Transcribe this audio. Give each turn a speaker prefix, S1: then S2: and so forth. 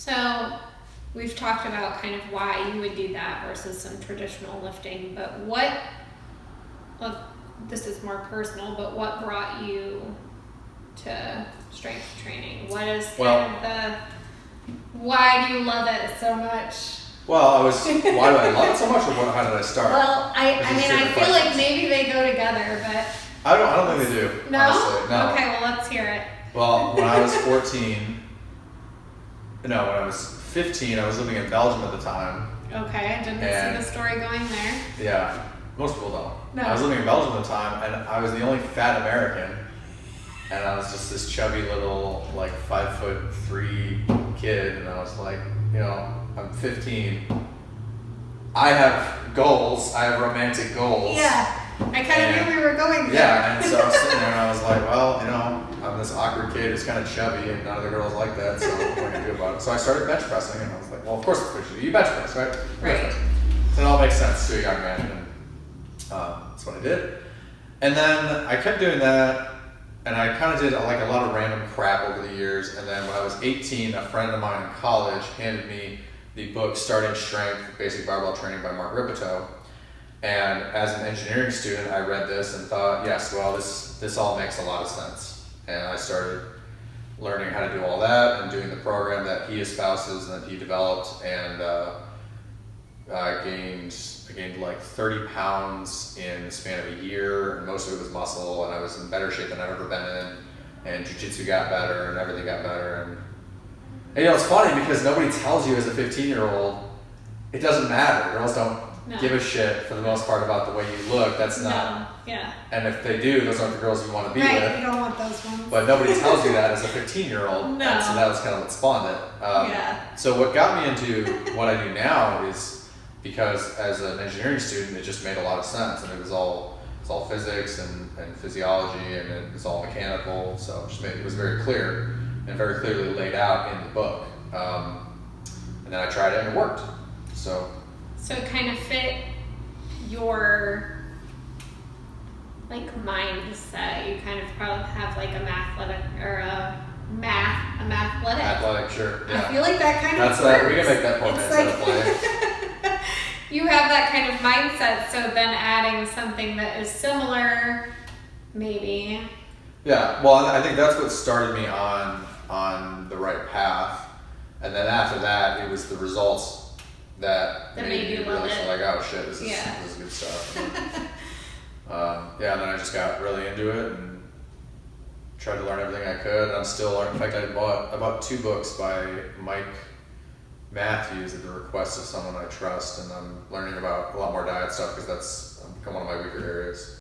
S1: So we've talked about kind of why you would do that versus some traditional lifting, but well, this is more personal, but what brought you to strength training? What is kind of why do you love it so much?
S2: Well, why do I love it so much, or how did I start?
S1: Well, I feel like maybe they go together, but
S2: I don't think they do.
S1: no?
S2: Honestly. No.
S1: Okay, well, let's hear it.
S2: Well, when I was 15, I was living in Belgium at the time.
S1: Okay, I didn't see the story going there.
S2: Yeah, most people don't.
S1: No.
S2: I was living in Belgium at the time, and I was the only fat American, and I was just this chubby little, like 5'3" kid, and I was like, I'm 15. I have goals. I have romantic goals.
S1: Yeah, I kind of knew we were going there.
S2: Yeah, and so I was sitting there, and I was like, well, I'm this awkward kid who's kind of chubby, and none of the girls like that, so what am I going to do about it? So I started bench pressing, and I was like, well, of course it's what you do. You bench press, right?
S1: Right.
S2: So it all makes sense to a young man, and that's what I did. And then I kept doing that, and I kind of did like a lot of random crap over the years, and then when I was 18, a friend of mine in college handed me the book Starting Strength, Basic Barbell Training by Mark Rippetoe. And as an engineering student, I read this and thought, yes, well, this all makes a lot of sense. And I started learning how to do all that and doing the program that he espouses and that he developed. And I gained like 30 pounds in the span of a year, and most of it was muscle, and I was in better shape than I've ever been in. And jiu-jitsu got better, and everything got better. And it's funny because nobody tells you as a 15-year-old, it doesn't matter. Girls don't give a shit for the most part about the way you look. That's not.
S1: No. Yeah.
S2: And if they do, those aren't the girls you want to be
S1: right,
S2: with.
S1: you don't want those ones.
S2: But nobody tells you that as a 15-year-old.
S1: No.
S2: And so that was kind of what spawned it.
S1: Yeah.
S2: So what got me into what I do now is because as an engineering student, it just made a lot of sense, and it's all physics and physiology, and it was all mechanical. So it was very clear and very clearly laid out in the book. And then I tried it and it worked. So
S1: it kind of fit your mindset. You kind of probably have like a mathletic or a mathletic.
S2: Athletic, sure. Yeah.
S1: I feel like that kind
S2: That's
S1: of works.
S2: we can make that point instead of play.
S1: You have that kind of mindset, so then adding something that is similar, maybe.
S2: Yeah, well, I think that's what started me on the right path, and then after that, it was the results that made me really feel like, oh shit, this is good stuff. And then I just got really into it and tried to learn everything I could. And I'm still learning. In fact, I bought 2 books by Mike Matthews at the request of someone I trust, and I'm learning about a lot more diet stuff because that's become one of my weaker areas.